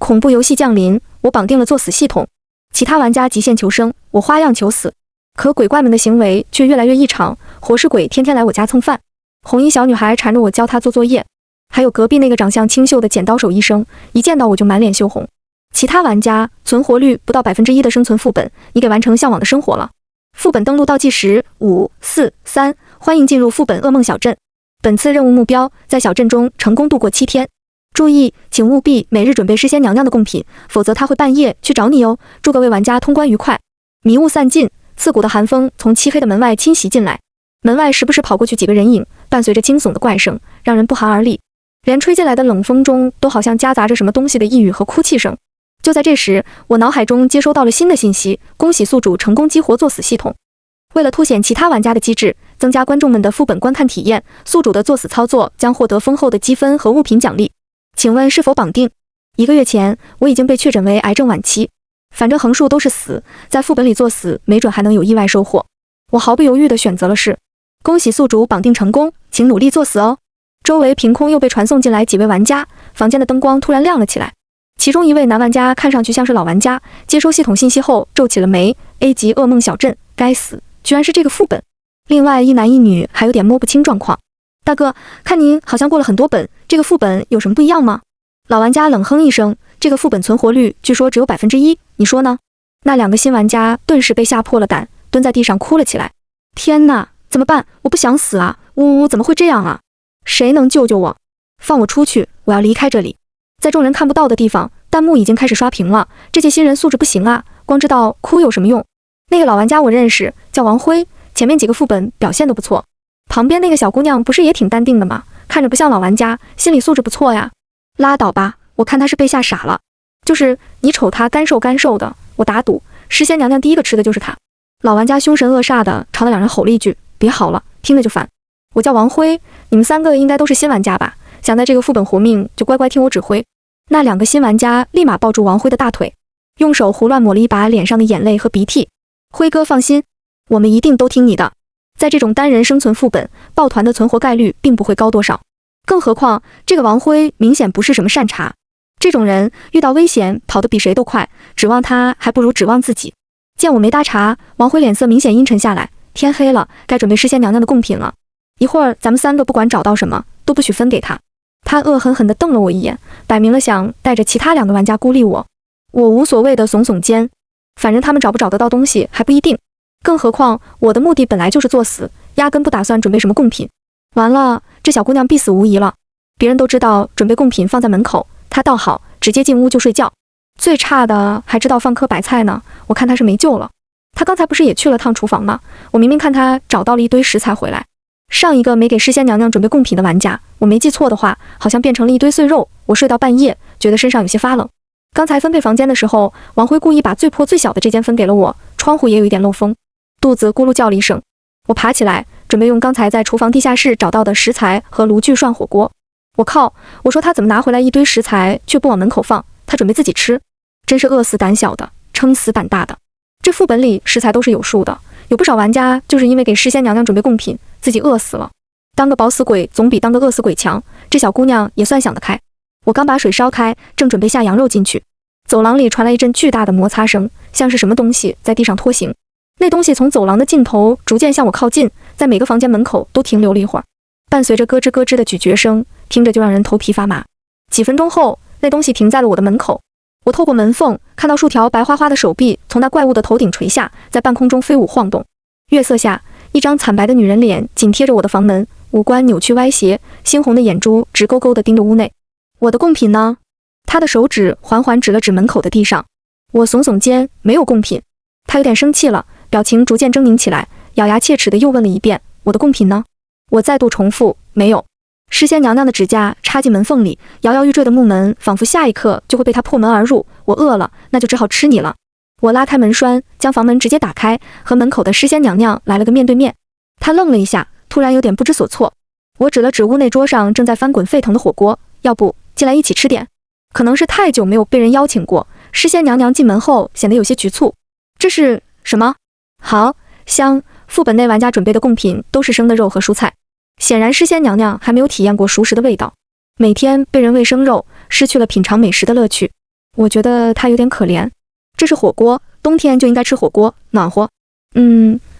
恐怖游戏降临，我绑定了作死系统。其他玩家极限求生，我花样求死。可鬼怪们的行为却越来越异常，活尸鬼天天来我家蹭饭，红衣小女孩缠着我教她做作业，还有隔壁那个长相清秀的剪刀手医生，一见到我就满脸羞红。其他玩家存活率不到1%的生存副本，你给完成向往的生活了。副本登录倒计时5、4、3，欢迎进入副本噩梦小镇。本次任务目标在小镇中成功度过7天。注意，请务必每日准备诗仙娘娘的贡品，否则她会半夜去找你哦。祝各位玩家通关愉快。迷雾散尽，刺骨的寒风从漆黑的门外侵袭进来，门外时不时跑过去几个人影，伴随着惊悚的怪声，让人不寒而栗。连吹进来的冷风中都好像夹杂着什么东西的呓语和哭泣声。就在这时，我脑海中接收到了新的信息，恭喜宿主成功激活作死系统。为了凸显其他玩家的机智，增加观众们的副本观看体验，宿主的作死操作将获得丰厚的积分和物品奖励。请问是否绑定？1个月前，我已经被确诊为癌症晚期，反正横竖都是死，在副本里作死，没准还能有意外收获。我毫不犹豫地选择了是。恭喜宿主绑定成功，请努力作死哦。周围凭空又被传送进来几位玩家，房间的灯光突然亮了起来。其中一位男玩家看上去像是老玩家，接收系统信息后皱起了眉。A 级噩梦小镇，该死，居然是这个副本。另外一男一女还有点摸不清状况。大哥，看您好像过了很多本，这个副本有什么不一样吗？老玩家冷哼一声，这个副本存活率据说只有1%，你说呢？那2个新玩家顿时被吓破了胆，蹲在地上哭了起来。天哪，怎么办？我不想死啊！呜呜，怎么会这样啊？谁能救救我？放我出去，我要离开这里。在众人看不到的地方，弹幕已经开始刷屏了。这届新人素质不行啊，光知道哭有什么用？那个老玩家我认识，叫王辉，前面几个副本表现都不错。旁边那个小姑娘不是也挺淡定的吗？看着不像老玩家，心理素质不错呀。拉倒吧，我看她是被吓傻了。就是你瞅她干瘦干瘦的，我打赌诗仙娘娘第一个吃的就是她。老玩家凶神恶煞的朝那2人吼了一句：别好了，听着就烦。我叫王辉，你们3个应该都是新玩家吧？想在这个副本活命，就乖乖听我指挥。那2个新玩家立马抱住王辉的大腿，用手胡乱抹了一把脸上的眼泪和鼻涕。辉哥放心，我们一定都听你的。在这种单人生存副本，抱团的存活概率并不会高多少。更何况这个王辉明显不是什么善茬，这种人遇到危险跑得比谁都快，指望他还不如指望自己。见我没搭茬，王辉脸色明显阴沉下来。天黑了，该准备诗仙娘娘的贡品了。一会儿咱们3个不管找到什么，都不许分给他。他恶狠狠地瞪了我一眼，摆明了想带着其他2个玩家孤立我。我无所谓的耸耸肩，反正他们找不找得到东西还不一定。更何况我的目的本来就是作死，压根不打算准备什么贡品。完了，这小姑娘必死无疑了。别人都知道准备贡品放在门口，她倒好，直接进屋就睡觉。最差的还知道放颗白菜呢，我看她是没救了。她刚才不是也去了趟厨房吗？我明明看她找到了一堆食材回来。上一个没给诗仙娘娘准备贡品的玩家，我没记错的话，好像变成了一堆碎肉。我睡到半夜，觉得身上有些发冷。刚才分配房间的时候，王辉故意把最破最小的这间分给了我，窗户也有一点漏风。肚子咕噜叫了一声，我爬起来，准备用刚才在厨房地下室找到的食材和炉具涮火锅。我靠，我说他怎么拿回来一堆食材却不往门口放，他准备自己吃，真是饿死胆小的，撑死胆大的。这副本里食材都是有数的，有不少玩家就是因为给诗仙娘娘准备贡品，自己饿死了。当个饱死鬼总比当个饿死鬼强，这小姑娘也算想得开。我刚把水烧开，正准备下羊肉进去，走廊里传来一阵巨大的摩擦声，像是什么东西在地上拖行。那东西从走廊的尽头逐渐向我靠近，在每个房间门口都停留了一会儿，伴随着咯吱咯吱的咀嚼声，听着就让人头皮发麻。几分钟后，那东西停在了我的门口。我透过门缝看到数条白花花的手臂从那怪物的头顶垂下，在半空中飞舞晃动。月色下，一张惨白的女人脸紧贴着我的房门，五官扭曲歪斜，猩红的眼珠直勾勾地盯着屋内。我的贡品呢？她的手指缓缓指了指门口的地上。我耸耸肩，没有贡品。她有点生气了，表情逐渐狰狞起来，咬牙切齿地又问了一遍：我的贡品呢？我再度重复：没有。诗仙娘娘的指甲插进门缝里，摇摇欲坠的木门仿佛下一刻就会被她破门而入。我饿了，那就只好吃你了。我拉开门栓，将房门直接打开，和门口的诗仙娘娘来了个面对面。她愣了一下，突然有点不知所措。我指了指屋内桌上正在翻滚沸腾的火锅，要不进来一起吃点？可能是太久没有被人邀请过，诗仙娘娘进门后显得有些局促。这是什么？好香！副本内玩家准备的贡品都是生的肉和蔬菜，显然诗仙娘娘还没有体验过熟食的味道。每天被人喂生肉，失去了品尝美食的乐趣。我觉得他有点可怜。这是火锅，冬天就应该吃火锅，暖和。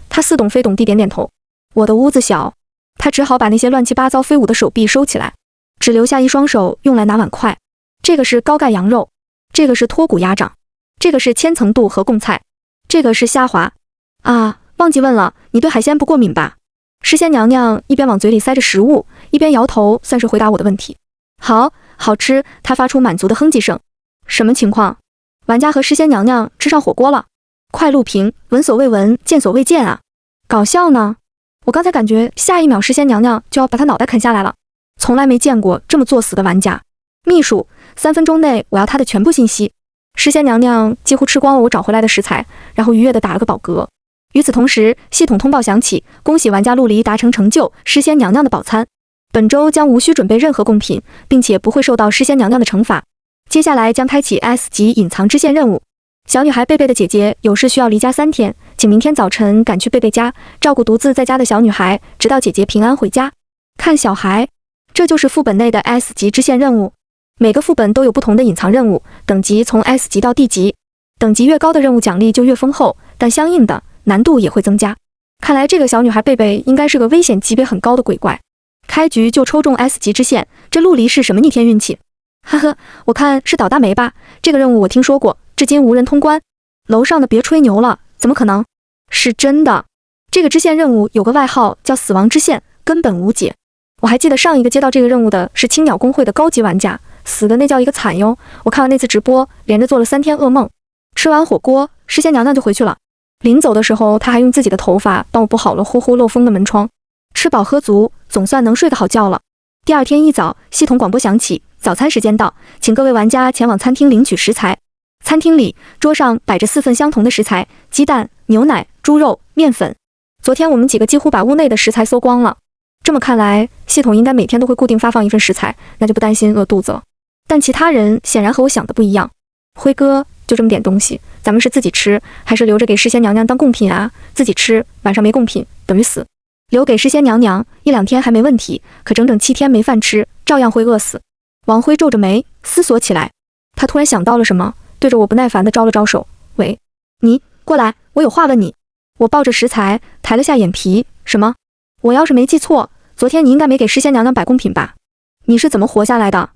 他似懂非懂地点点头。我的屋子小，他只好把那些乱七八糟飞舞的手臂收起来，只留下一双手用来拿碗筷。这个是高盖羊肉，这个是脱骨鸭掌，这个是千层肚和贡菜，这个是虾滑。啊，忘记问了，你对海鲜不过敏吧？诗仙娘娘一边往嘴里塞着食物，一边摇头，算是回答我的问题。好，好吃，她发出满足的哼唧声。什么情况？玩家和诗仙娘娘吃上火锅了？快录屏，闻所未闻，见所未见啊！搞笑呢？我刚才感觉下一秒诗仙娘娘就要把她脑袋啃下来了，从来没见过这么作死的玩家。秘书，3分钟内我要她的全部信息。诗仙娘娘几乎吃光了我找回来的食材，然后愉悦地打了个饱嗝。与此同时，系统通报响起，恭喜玩家陆离达成成就，诗仙娘娘的饱餐。本周将无需准备任何贡品，并且不会受到诗仙娘娘的惩罚。接下来将开启 S 级隐藏支线任务。小女孩贝贝的姐姐有事需要离家3天，请明天早晨赶去贝贝家，照顾独自在家的小女孩，直到姐姐平安回家。看小孩，这就是副本内的 S 级支线任务。每个副本都有不同的隐藏任务，等级从 S 级到 D 级，等级越高的任务奖励就越丰厚，但相应的难度也会增加。看来这个小女孩贝贝应该是个危险级别很高的鬼怪。开局就抽中 S 级支线，这陆离是什么逆天运气？呵呵，我看是倒大霉吧。这个任务我听说过，至今无人通关。楼上的别吹牛了，怎么可能？是真的。这个支线任务有个外号叫死亡支线，根本无解。我还记得上一个接到这个任务的是青鸟公会的高级玩家，死的那叫一个惨哟。我看完那次直播，连着做了3天噩梦。吃完火锅，诗仙娘娘就回去了。临走的时候，她还用自己的头发帮我补好了呼呼漏风的门窗。吃饱喝足，总算能睡个好觉了。第二天一早，系统广播响起，早餐时间到，请各位玩家前往餐厅领取食材。餐厅里，桌上摆着4份相同的食材：鸡蛋、牛奶、猪肉、面粉。昨天我们几个几乎把屋内的食材搜光了。这么看来，系统应该每天都会固定发放1份食材，那就不担心饿肚子了。但其他人显然和我想的不一样。辉哥，就这么点东西，咱们是自己吃，还是留着给诗仙娘娘当贡品啊？自己吃，晚上没贡品，等于死。留给诗仙娘娘1-2天还没问题，可整整7天没饭吃，照样会饿死。王辉皱着眉思索起来，他突然想到了什么，对着我不耐烦地招了招手：“喂，你过来，我有话问你。”我抱着食材抬了下眼皮：“什么？我要是没记错，昨天你应该没给诗仙娘娘摆贡品吧？你是怎么活下来的？”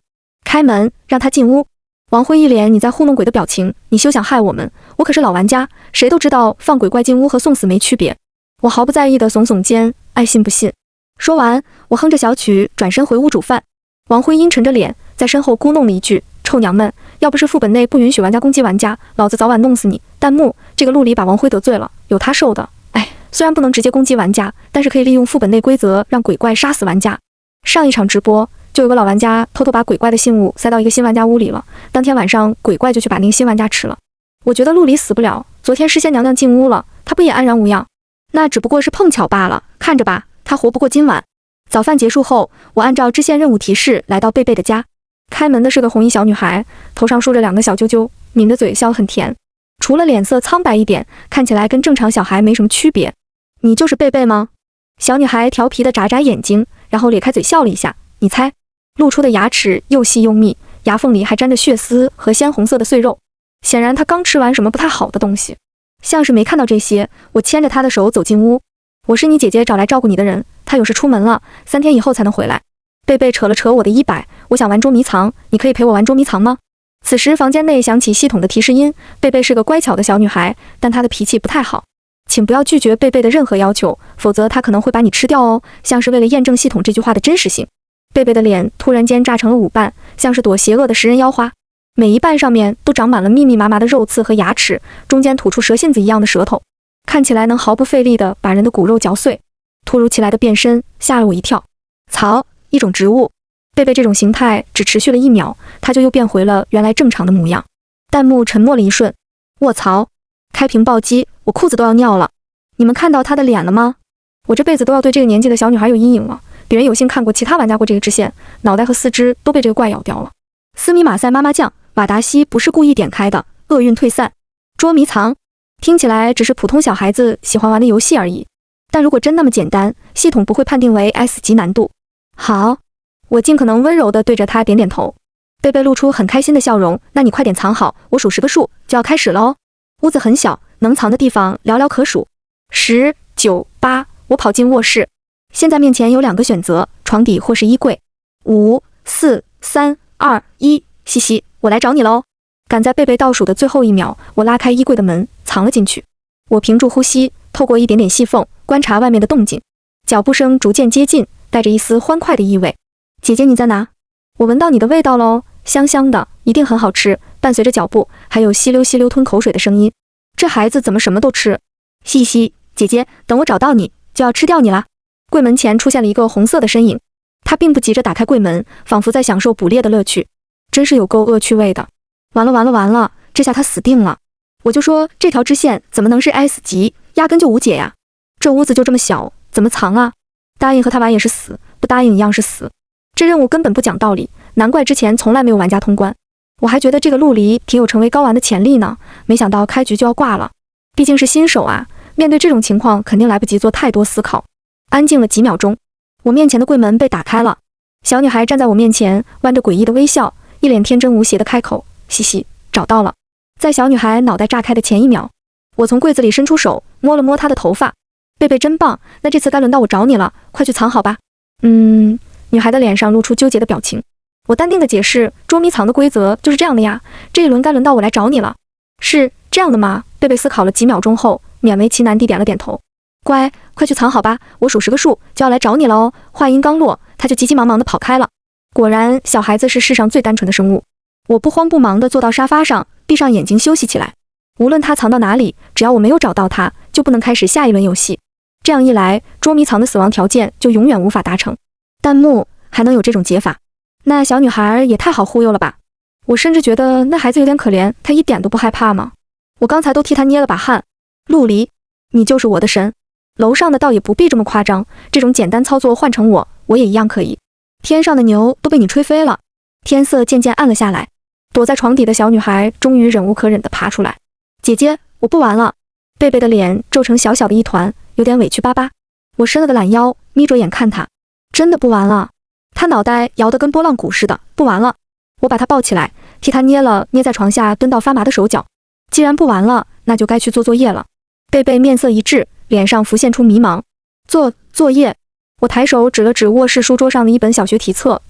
开门，让他进屋。王辉一脸你在糊弄鬼的表情：“你休想害我们，我可是老玩家，谁都知道放鬼怪进屋和送死没区别。”我毫不在意地耸耸肩，爱信不信。说完，我哼着小曲转身回屋煮饭。王辉阴沉着脸在身后咕哝了一句：“臭娘们，要不是副本内不允许玩家攻击玩家，老子早晚弄死你。”弹幕：这个陆离把王辉得罪了，有他受的。哎，虽然不能直接攻击玩家，但是可以利用副本内规则让鬼怪杀死玩家。上一场直播就有个老玩家偷偷把鬼怪的信物塞到一个新玩家屋里了，当天晚上鬼怪就去把那个新玩家吃了。我觉得陆离死不了，昨天诗仙娘娘进屋了，他不也安然无恙？那只不过是碰巧罢了，看着吧，他活不过今晚。早饭结束后，我按照支线任务提示来到贝贝的家。开门的是个红衣小女孩，头上梳着2个小揪揪，抿着嘴笑得很甜，除了脸色苍白一点，看起来跟正常小孩没什么区别。你就是贝贝吗？小女孩调皮地眨眨眼睛，然后咧开嘴笑了一下。你猜？露出的牙齿又细又密，牙缝里还沾着血丝和鲜红色的碎肉，显然她刚吃完什么不太好的东西。像是没看到这些，我牵着她的手走进屋。我是你姐姐找来照顾你的人，她有事出门了，3天以后才能回来。贝贝扯了扯我的衣摆，我想玩捉迷藏，你可以陪我玩捉迷藏吗？此时房间内响起系统的提示音。贝贝是个乖巧的小女孩，但她的脾气不太好，请不要拒绝贝贝的任何要求，否则她可能会把你吃掉哦，像是为了验证系统这句话的真实性。贝贝的脸突然间炸成了5瓣，像是朵邪恶的食人妖花，每一瓣上面都长满了密密麻麻的肉刺和牙齿，中间吐出蛇信子一样的舌头，看起来能毫不费力地把人的骨肉嚼碎。突如其来的变身吓了我一跳。草，一种植物。贝贝这种形态只持续了1秒，它就又变回了原来正常的模样。弹幕沉默了一瞬。卧槽！开屏暴击，我裤子都要尿了。你们看到她的脸了吗？我这辈子都要对这个年纪的小女孩有阴影了。鄙人有幸看过其他玩家过这个支线，脑袋和4肢都被这个怪咬掉了。斯米马赛妈妈酱，瓦达西不是故意点开的，厄运退散。捉迷藏，听起来只是普通小孩子喜欢玩的游戏而已，但如果真那么简单，系统不会判定为 S 级难度。好，我尽可能温柔地对着他点点头。贝贝露出很开心的笑容，那你快点藏好，我数10个数就要开始了哦。屋子很小，能藏的地方寥寥可数。10、9、8，我跑进卧室。现在面前有2个选择，床底或是衣柜。5、4、3、2、1，嘻嘻，我来找你喽。赶在贝贝倒数的最后一秒，我拉开衣柜的门，藏了进去。我屏住呼吸，透过一点点细缝观察外面的动静。脚步声逐渐接近，带着一丝欢快的意味。姐姐你在哪？我闻到你的味道喽，香香的，一定很好吃。伴随着脚步，还有吸溜吸溜吞口水的声音。这孩子怎么什么都吃？嘻嘻，姐姐，等我找到你，就要吃掉你啦。柜门前出现了一个红色的身影，他并不急着打开柜门，仿佛在享受捕猎的乐趣。真是有够恶趣味的。完了完了完了，这下他死定了。我就说这条支线怎么能是 S 级，压根就无解呀。这屋子就这么小，怎么藏啊？答应和他玩也是死，不答应一样是死。这任务根本不讲道理，难怪之前从来没有玩家通关。我还觉得这个陆离挺有成为高玩的潜力呢，没想到开局就要挂了。毕竟是新手啊，面对这种情况肯定来不及做太多思考。安静了几秒钟，我面前的柜门被打开了，小女孩站在我面前，弯着诡异的微笑，一脸天真无邪的开口，嘻嘻，找到了。在小女孩脑袋炸开的前一秒，我从柜子里伸出手，摸了摸她的头发。贝贝真棒，那这次该轮到我找你了，快去藏好吧。女孩的脸上露出纠结的表情。我淡定的解释，捉迷藏的规则就是这样的呀，这一轮该轮到我来找你了。是这样的吗？贝贝思考了几秒钟后，勉为其难地点了点头。乖，快去藏好吧，我数10个数就要来找你了哦。话音刚落，他就急急忙忙地跑开了。果然，小孩子是世上最单纯的生物。我不慌不忙地坐到沙发上，闭上眼睛休息起来。无论他藏到哪里，只要我没有找到他，就不能开始下一轮游戏。这样一来，捉迷藏的死亡条件就永远无法达成。弹幕还能有这种解法？那小女孩也太好忽悠了吧！我甚至觉得那孩子有点可怜，他一点都不害怕吗？我刚才都替他捏了把汗。陆离，你就是我的神。楼上的倒也不必这么夸张，这种简单操作换成我也一样可以。天上的牛都被你吹飞了。天色渐渐暗了下来，躲在床底的小女孩终于忍无可忍地爬出来。姐姐，我不玩了。贝贝的脸皱成小小的一团，有点委屈巴巴。我伸了个懒腰，眯着眼看她。真的不玩了？她脑袋摇得跟拨浪鼓似的，不玩了。我把她抱起来，替她捏了捏在床下蹲到发麻的手脚。既然不玩了，那就该去做作业了。贝贝面色一滞，脸上浮现出迷茫。作业？我抬手指了指卧室书桌上的一本小学题册，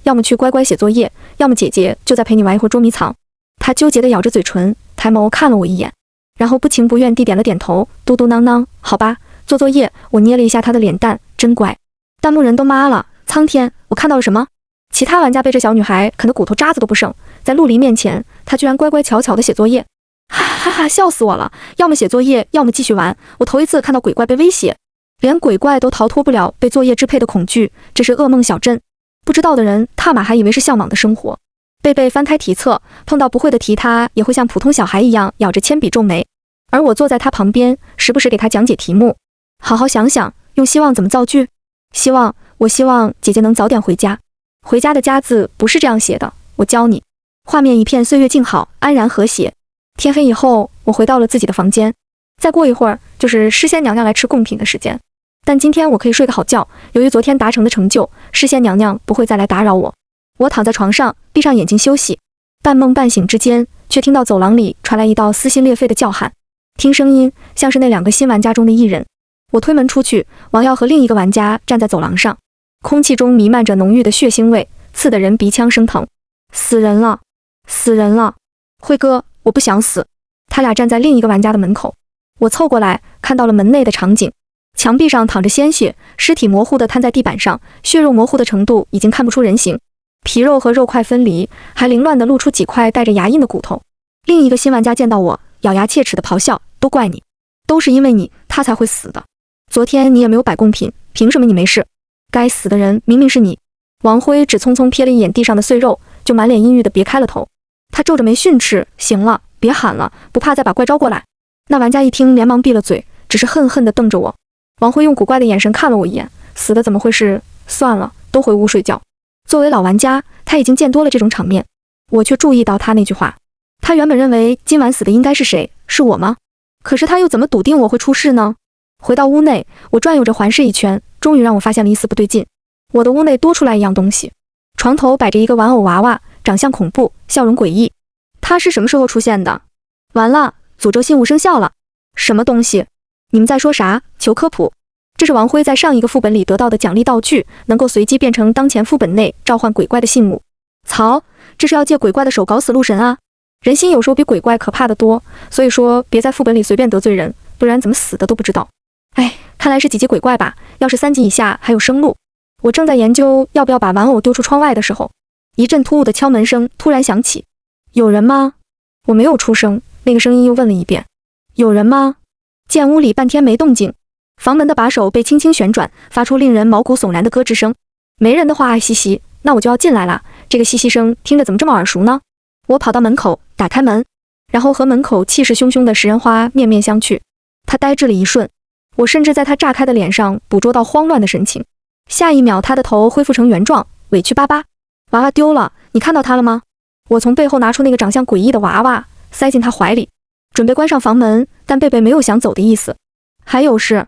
要么去乖乖写作业，要么姐姐就再陪你玩一会儿捉迷藏。她纠结地咬着嘴唇，抬眸看了我一眼，然后不情不愿地点了点头，嘟嘟囔囔，好吧，做作业。我捏了一下她的脸蛋，真乖。弹幕人都妈了，苍天，我看到了什么？其他玩家被这小女孩啃得骨头渣子都不剩，在陆离面前，她居然乖乖巧巧地写作业，哈哈哈，笑死我了！要么写作业，要么继续玩。我头一次看到鬼怪被威胁，连鬼怪都逃脱不了被作业支配的恐惧，这是噩梦小镇。不知道的人踏马还以为是向往的生活。贝贝翻开题册，碰到不会的题，他也会像普通小孩一样咬着铅笔皱眉，而我坐在他旁边，时不时给他讲解题目。好好想想，用希望怎么造句？我希望姐姐能早点回家。回家的家字不是这样写的，我教你。画面一片岁月静好，安然和谐。天黑以后，我回到了自己的房间。再过一会儿就是诗仙娘娘来吃贡品的时间，但今天我可以睡个好觉。由于昨天达成的成就，诗仙娘娘不会再来打扰我。我躺在床上，闭上眼睛休息。半梦半醒之间，却听到走廊里传来一道撕心裂肺的叫喊。听声音，像是那2个新玩家中的一人。我推门出去，王耀和另一个玩家站在走廊上，空气中弥漫着浓郁的血腥味，刺得人鼻腔生疼。死人了，死人了！辉哥，我不想死。他俩站在另一个玩家的门口。我凑过来，看到了门内的场景。墙壁上淌着鲜血，尸体模糊地瘫在地板上，血肉模糊的程度已经看不出人形，皮肉和肉块分离，还凌乱地露出几块带着牙印的骨头。另一个新玩家见到我，咬牙切齿地咆哮：都怪你，都是因为你，他才会死的。昨天你也没有摆贡品，凭什么你没事？该死的人，明明是你！王辉只匆匆瞥了一眼地上的碎肉，就满脸阴郁地别开了头。他皱着眉训斥：行了，别喊了，不怕再把怪招过来。那玩家一听，连忙闭了嘴，只是恨恨地瞪着我。王辉用古怪的眼神看了我一眼，死的怎么会是？算了，都回屋睡觉。作为老玩家，他已经见多了这种场面，我却注意到他那句话。他原本认为今晚死的应该是谁？是我吗？可是他又怎么笃定我会出事呢？回到屋内，我转悠着环视一圈，终于让我发现了一丝不对劲。我的屋内多出来一样东西，床头摆着一个玩偶娃娃，长相恐怖，笑容诡异。他是什么时候出现的？完了，诅咒信物生效了。什么东西？你们在说啥？求科普。这是王辉在上一个副本里得到的奖励道具，能够随机变成当前副本内召唤鬼怪的信物。曹，这是要借鬼怪的手搞死鹿神啊！人心有时候比鬼怪可怕的多，所以说别在副本里随便得罪人，不然怎么死的都不知道。哎，看来是几级鬼怪吧？要是3级以下还有生路。我正在研究要不要把玩偶丢出窗外的时候，一阵突兀的敲门声突然响起。有人吗？我没有出声，那个声音又问了一遍。有人吗？见屋里半天没动静，房门的把手被轻轻旋转，发出令人毛骨悚然的咯吱声。没人的话，嘻嘻，那我就要进来了。这个嘻嘻声听着怎么这么耳熟呢？我跑到门口，打开门，然后和门口气势汹汹的食人花面面相觑。他呆滞了一瞬，我甚至在他炸开的脸上捕捉到慌乱的神情。下一秒，他的头恢复成原状，委屈巴巴。娃娃丢了，你看到他了吗？我从背后拿出那个长相诡异的娃娃，塞进他怀里，准备关上房门，但贝贝没有想走的意思。还有事。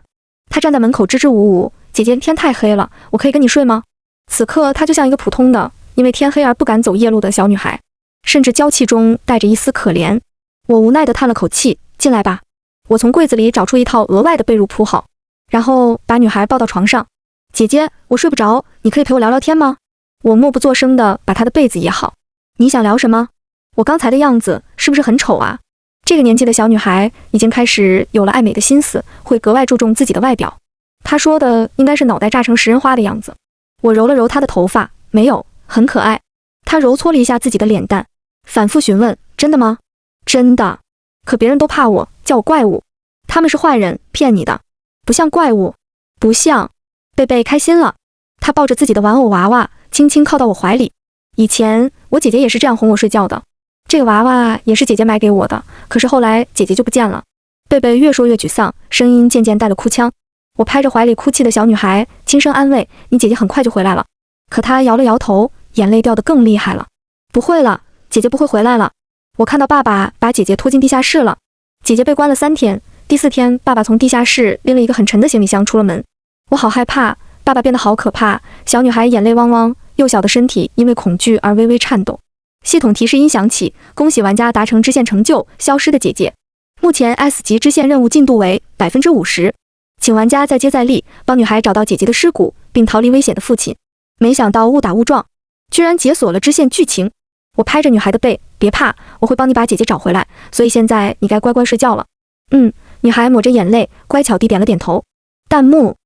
他站在门口支支吾吾，姐姐，天太黑了，我可以跟你睡吗？此刻她就像一个普通的因为天黑而不敢走夜路的小女孩，甚至娇气中带着一丝可怜。我无奈地叹了口气，进来吧。我从柜子里找出一套额外的被褥铺好，然后把女孩抱到床上。姐姐，我睡不着，你可以陪我聊聊天吗？我默不作声地把她的被子掖好。你想聊什么？我刚才的样子是不是很丑啊？这个年纪的小女孩已经开始有了爱美的心思，会格外注重自己的外表。她说的应该是脑袋炸成食人花的样子。我揉了揉她的头发，没有，很可爱。她揉搓了一下自己的脸蛋，反复询问，真的吗？真的。可别人都怕我，叫我怪物。他们是坏人，骗你的。不像怪物，不像。贝贝开心了，她抱着自己的玩偶娃娃，轻轻靠到我怀里。以前我姐姐也是这样哄我睡觉的。这个娃娃也是姐姐买给我的，可是后来姐姐就不见了。贝贝越说越沮丧，声音渐渐带了哭腔。我拍着怀里哭泣的小女孩，轻声安慰，你姐姐很快就回来了。可她摇了摇头，眼泪掉得更厉害了。不会了，姐姐不会回来了。我看到爸爸把姐姐拖进地下室了。姐姐被关了3天，第4天爸爸从地下室拎了一个很沉的行李箱出了门。我好害怕，爸爸变得好可怕。小女孩眼泪汪汪，幼小的身体因为恐惧而微微颤抖。系统提示音响起，恭喜玩家达成支线成就，消失的姐姐。目前 S 级支线任务进度为 50%， 请玩家再接再厉，帮女孩找到姐姐的尸骨，并逃离危险的父亲。没想到误打误撞，居然解锁了支线剧情。我拍着女孩的背，别怕，我会帮你把姐姐找回来，所以现在你该乖乖睡觉了。女孩抹着眼泪，乖巧地点了点头。弹幕，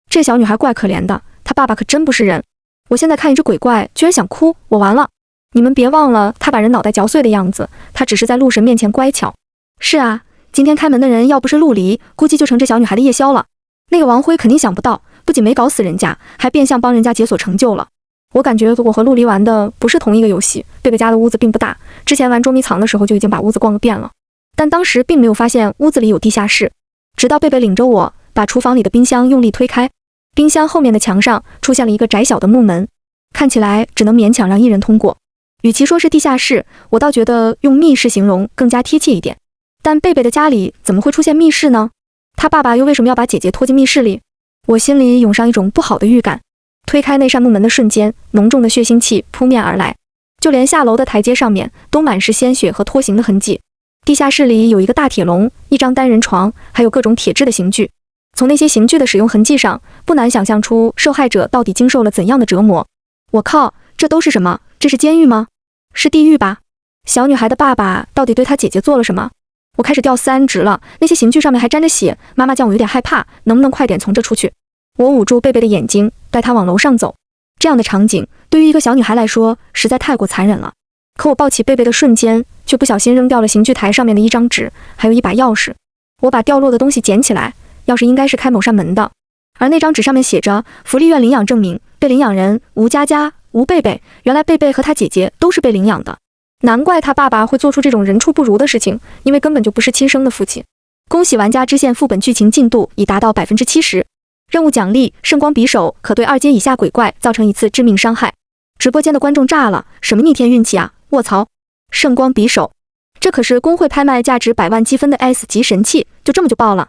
这小女孩怪可怜的，她爸爸可真不是人。我现在看一只鬼怪，居然想哭，我完了。你们别忘了他把人脑袋嚼碎的样子，他只是在鹿神面前乖巧。是啊，今天开门的人要不是陆离，估计就成这小女孩的夜宵了。那个王辉肯定想不到，不仅没搞死人家，还变相帮人家解锁成就了。我感觉我和陆离玩的不是同一个游戏。贝贝家的屋子并不大，之前玩捉迷藏的时候就已经把屋子逛个遍了，但当时并没有发现屋子里有地下室，直到贝贝领着我把厨房里的冰箱用力推开，冰箱后面的墙上出现了一个窄小的木门，看起来只能勉强让1人通过。与其说是地下室，我倒觉得用密室形容更加贴切一点。但贝贝的家里怎么会出现密室呢？他爸爸又为什么要把姐姐拖进密室里？我心里涌上一种不好的预感。推开那扇木门的瞬间，浓重的血腥气扑面而来，就连下楼的台阶上面都满是鲜血和拖行的痕迹。地下室里有一个大铁笼，一张单人床，还有各种铁质的刑具。从那些刑具的使用痕迹上，不难想象出受害者到底经受了怎样的折磨。我靠，这都是什么？这是监狱吗？是地狱吧？小女孩的爸爸到底对她姐姐做了什么？我开始掉3值了，那些刑具上面还沾着血，妈妈叫我有点害怕，能不能快点从这出去？我捂住贝贝的眼睛，带她往楼上走。这样的场景对于一个小女孩来说实在太过残忍了。可我抱起贝贝的瞬间，却不小心扔掉了刑具台上面的一张纸，还有一把钥匙。我把掉落的东西捡起来，钥匙应该是开某扇门的。而那张纸上面写着福利院领养证明，被领养人吴佳佳、吴贝贝。原来贝贝和他姐姐都是被领养的，难怪他爸爸会做出这种人畜不如的事情，因为根本就不是亲生的父亲。恭喜玩家支线副本剧情进度已达到 70%。任务奖励圣光匕首可对2阶以下鬼怪造成1次致命伤害。直播间的观众炸了，什么逆天运气啊，卧槽！圣光匕首，这可是公会拍卖价值100万积分的 S 级神器，就这么就爆了。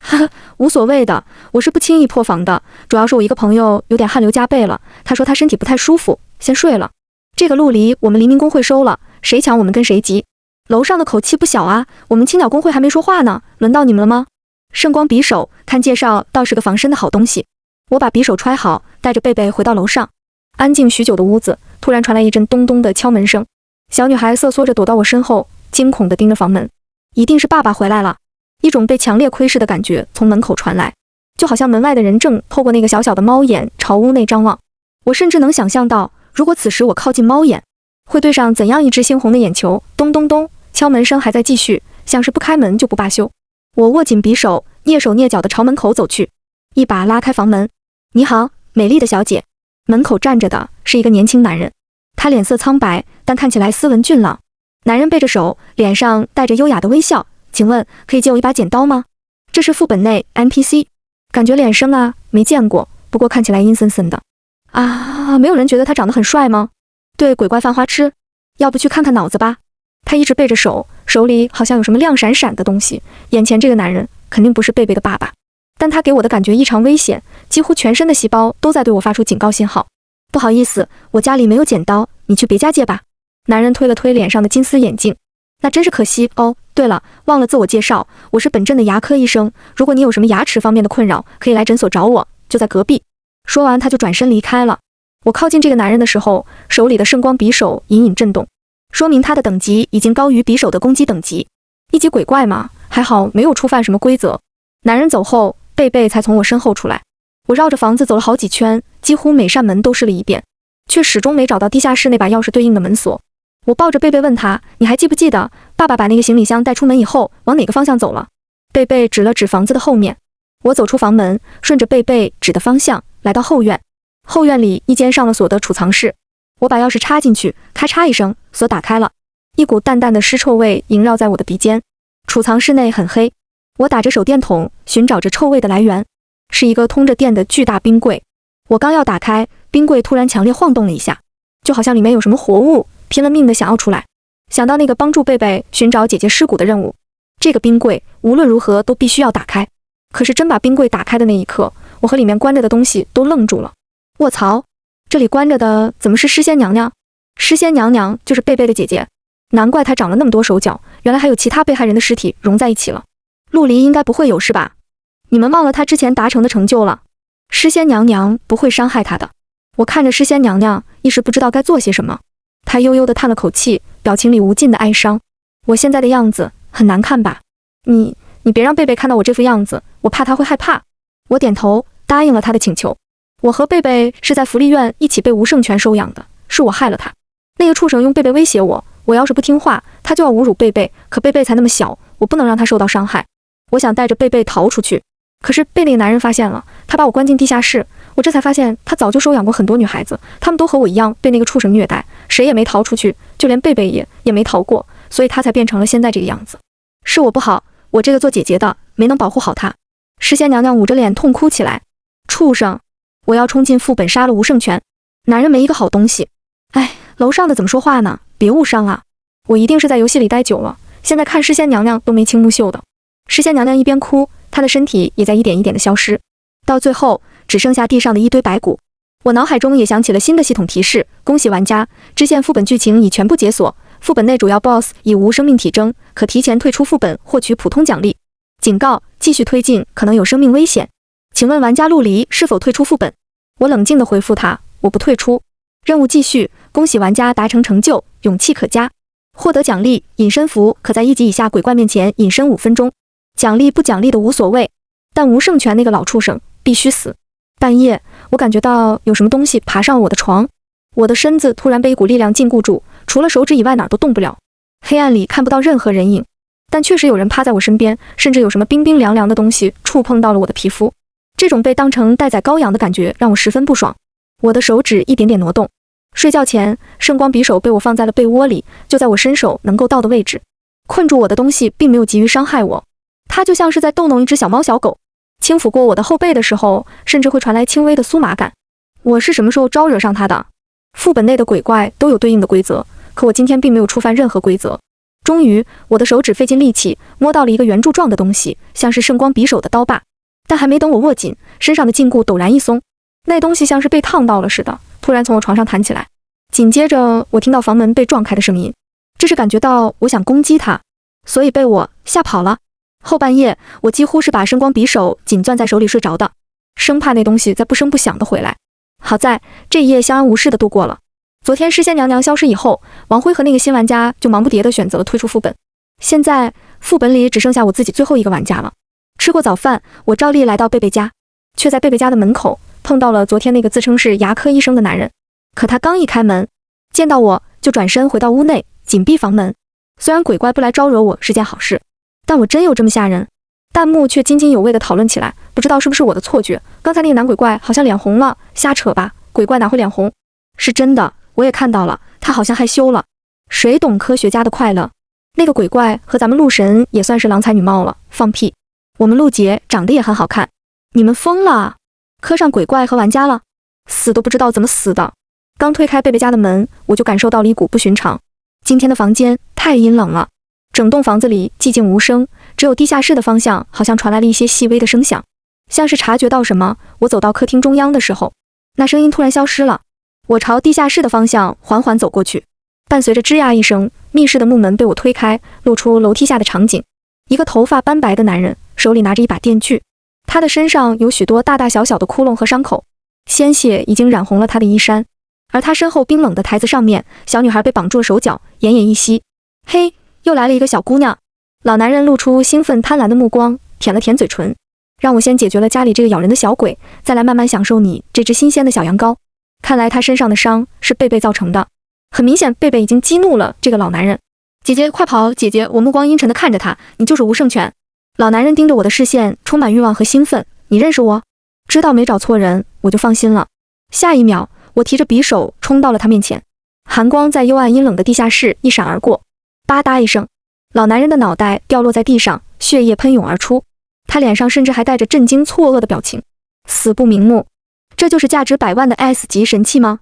哈哈，无所谓的，我是不轻易破防的，主要是我一个朋友有点汗流浃背了，他说他身体不太舒服，先睡了。这个陆离我们黎明公会收了，谁抢我们跟谁急。楼上的口气不小啊，我们青鸟公会还没说话呢，轮到你们了吗？圣光匕首，看介绍倒是个防身的好东西。我把匕首揣好，带着贝贝回到楼上。安静许久的屋子突然传来一阵咚咚的敲门声，小女孩瑟缩着躲到我身后，惊恐地盯着房门。一定是爸爸回来了。一种被强烈窥视的感觉从门口传来，就好像门外的人正透过那个小小的猫眼朝屋内张望。我甚至能想象到，如果此时我靠近猫眼，会对上怎样一只猩红的眼球。咚咚咚，敲门声还在继续，像是不开门就不罢休。我握紧匕首，蹑手蹑脚地朝门口走去，一把拉开房门。你好，美丽的小姐。门口站着的是一个年轻男人，他脸色苍白，但看起来斯文俊朗。男人背着手，脸上带着优雅的微笑。请问可以借我一把剪刀吗？这是副本内 NPC， 感觉脸生啊，没见过，不过看起来阴森森的。啊，没有人觉得他长得很帅吗？对鬼怪犯花痴，要不去看看脑子吧。他一直背着手，手里好像有什么亮闪闪的东西。眼前这个男人肯定不是贝贝的爸爸，但他给我的感觉异常危险，几乎全身的细胞都在对我发出警告信号。不好意思，我家里没有剪刀，你去别家借吧。男人推了推脸上的金丝眼镜，那真是可惜哦。对了，忘了自我介绍，我是本镇的牙科医生，如果你有什么牙齿方面的困扰，可以来诊所找我，就在隔壁。说完他就转身离开了。我靠近这个男人的时候，手里的圣光匕首隐隐震动，说明他的等级已经高于匕首的攻击等级。一级鬼怪嘛，还好没有触犯什么规则。男人走后，贝贝才从我身后出来。我绕着房子走了好几圈，几乎每扇门都试了一遍，却始终没找到地下室那把钥匙对应的门锁。我抱着贝贝问他，你还记不记得爸爸把那个行李箱带出门以后往哪个方向走了？贝贝指了指房子的后面。我走出房门，顺着贝贝指的方向来到后院。后院里一间上了锁的储藏室，我把钥匙插进去，咔嚓一声，锁打开了。一股淡淡的尸臭味萦绕在我的鼻尖。储藏室内很黑，我打着手电筒寻找着臭味的来源，是一个通着电的巨大冰柜。我刚要打开，冰柜突然强烈晃动了一下，就好像里面有什么活物拼了命的想要出来。想到那个帮助贝贝寻找姐姐尸骨的任务，这个冰柜无论如何都必须要打开。可是真把冰柜打开的那一刻，我和里面关着的东西都愣住了。卧槽，这里关着的怎么是诗仙娘娘？诗仙娘娘就是贝贝的姐姐，难怪她长了那么多手脚，原来还有其他被害人的尸体融在一起了。陆离应该不会有事吧？你们忘了她之前达成的成就了？诗仙娘娘不会伤害她的。我看着诗仙娘娘，一时不知道该做些什么。她悠悠地叹了口气，表情里无尽的哀伤。我现在的样子很难看吧？你别让贝贝看到我这副样子，我怕她会害怕。我点头答应了她的请求。我和贝贝是在福利院一起被吴胜全收养的，是我害了他。那个畜生用贝贝威胁我，我要是不听话，他就要侮辱贝贝，可贝贝才那么小，我不能让他受到伤害。我想带着贝贝逃出去，可是被那个男人发现了，他把我关进地下室。我这才发现他早就收养过很多女孩子，她们都和我一样被那个畜生虐待，谁也没逃出去，就连贝贝也没逃过，所以他才变成了现在这个样子。是我不好，我这个做姐姐的没能保护好他。诗仙娘娘捂着脸痛哭起来，畜生！我要冲进副本杀了吴胜全，男人没一个好东西。哎，楼上的怎么说话呢？别误伤啊！我一定是在游戏里待久了，现在看诗仙娘娘都眉清目秀的。诗仙娘娘一边哭，她的身体也在一点一点的消失，到最后只剩下地上的一堆白骨。我脑海中也响起了新的系统提示：恭喜玩家，支线副本剧情已全部解锁，副本内主要 BOSS 已无生命体征，可提前退出副本获取普通奖励。警告：继续推进可能有生命危险。请问玩家陆离是否退出副本？我冷静地回复他，我不退出。任务继续，恭喜玩家达成成就，勇气可嘉，获得奖励隐身符，可在1级以下鬼怪面前隐身5分钟。奖励不奖励的无所谓，但吴胜全那个老畜生必须死。半夜，我感觉到有什么东西爬上我的床，我的身子突然被一股力量禁锢住，除了手指以外哪儿都动不了。黑暗里看不到任何人影，但确实有人趴在我身边，甚至有什么冰冰凉凉的东西触碰到了我的皮肤。这种被当成待宰羔羊的感觉让我十分不爽。我的手指一点点挪动。睡觉前，圣光匕首被我放在了被窝里，就在我伸手能够到的位置。困住我的东西并没有急于伤害我，它就像是在逗弄一只小猫小狗。轻抚过我的后背的时候，甚至会传来轻微的酥麻感。我是什么时候招惹上它的？副本内的鬼怪都有对应的规则，可我今天并没有触犯任何规则。终于，我的手指费尽力气摸到了一个圆柱状的东西，像是圣光匕首的刀把。但还没等我握紧，身上的禁锢陡然一松，那东西像是被烫到了似的，突然从我床上弹起来。紧接着我听到房门被撞开的声音，这是感觉到我想攻击他，所以被我吓跑了。后半夜我几乎是把声光匕首紧攥在手里睡着的，生怕那东西再不声不响的回来。好在这一夜相安无事的度过了。昨天诗仙娘娘消失以后，王辉和那个新玩家就忙不迭地选择了退出副本。现在副本里只剩下我自己最后一个玩家了。吃过早饭，我照例来到贝贝家，却在贝贝家的门口碰到了昨天那个自称是牙科医生的男人。可他刚一开门，见到我就转身回到屋内，紧闭房门。虽然鬼怪不来招惹我是件好事，但我真有这么吓人？弹幕却津津有味地讨论起来，不知道是不是我的错觉，刚才那个男鬼怪好像脸红了，瞎扯吧，鬼怪哪会脸红？是真的，我也看到了，他好像害羞了。谁懂科学家的快乐？那个鬼怪和咱们陆神也算是郎才女貌了，放屁！我们陆姐长得也很好看，你们疯了？磕上鬼怪和玩家了？死都不知道怎么死的。刚推开贝贝家的门，我就感受到了一股不寻常。今天的房间太阴冷了，整栋房子里寂静无声，只有地下室的方向好像传来了一些细微的声响，像是察觉到什么。我走到客厅中央的时候，那声音突然消失了。我朝地下室的方向缓缓走过去，伴随着吱呀一声，密室的木门被我推开，露出楼梯下的场景。一个头发斑白的男人手里拿着一把电锯，他的身上有许多大大小小的窟窿和伤口，鲜血已经染红了他的衣衫。而他身后冰冷的台子上面，小女孩被绑住了手脚，奄奄一息。嘿，又来了一个小姑娘。老男人露出兴奋贪婪的目光，舔了舔嘴唇，让我先解决了家里这个咬人的小鬼，再来慢慢享受你这只新鲜的小羊羔。看来他身上的伤是贝贝造成的，很明显贝贝已经激怒了这个老男人。姐姐快跑！姐姐！我目光阴沉地看着他，你就是吴胜全。老男人盯着我的视线充满欲望和兴奋，你认识我？知道没找错人，我就放心了。下一秒我提着匕首冲到了他面前，寒光在幽暗阴冷的地下室一闪而过，吧嗒一声，老男人的脑袋掉落在地上，血液喷涌而出，他脸上甚至还带着震惊错愕的表情。死不瞑目，这就是价值100万的 S 级神器吗？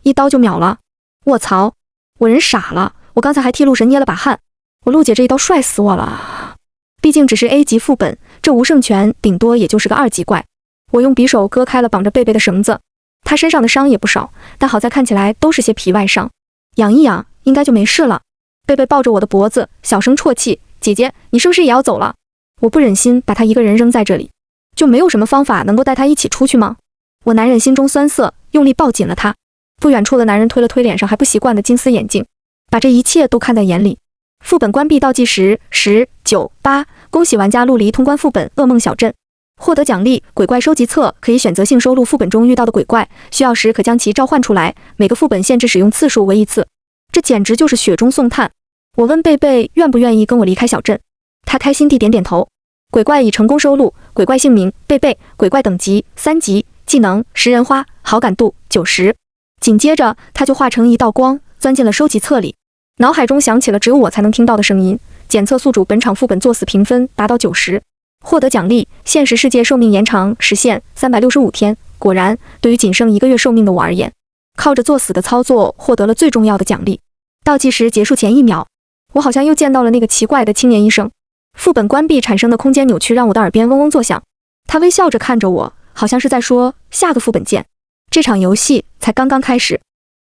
一刀就秒了！卧槽，我人傻了，我刚才还替陆神捏了把汗，我陆姐这一刀帅死我了。毕竟只是 A 级副本，这吴胜全顶多也就是个2级怪。我用匕首割开了绑着贝贝的绳子，他身上的伤也不少，但好在看起来都是些皮外伤，养一养应该就没事了。贝贝抱着我的脖子，小声啜泣，姐姐，你是不是也要走了？我不忍心把他一个人扔在这里，就没有什么方法能够带他一起出去吗？我男人心中酸涩，用力抱紧了他。不远处的男人推了推脸上还不习惯的金丝眼镜，把这一切都看在眼里。副本关闭倒计时10、9、8，恭喜玩家陆离通关副本噩梦小镇。获得奖励鬼怪收集册，可以选择性收录副本中遇到的鬼怪，需要时可将其召唤出来，每个副本限制使用次数为1次。这简直就是雪中送炭。我问贝贝愿不愿意跟我离开小镇，他开心地点点头。鬼怪已成功收录，鬼怪姓名贝贝，鬼怪等级3级，技能食人花，好感度90。紧接着他就化成一道光钻进了收集册里，脑海中响起了只有我才能听到的声音，检测宿主本场副本作死评分达到90。获得奖励现实世界寿命延长时限365天。果然，对于仅剩1个月寿命的我而言，靠着作死的操作获得了最重要的奖励。倒计时结束前1秒，我好像又见到了那个奇怪的青年医生。副本关闭产生的空间扭曲让我的耳边嗡嗡作响，他微笑着看着我，好像是在说下个副本见。这场游戏才刚刚开始。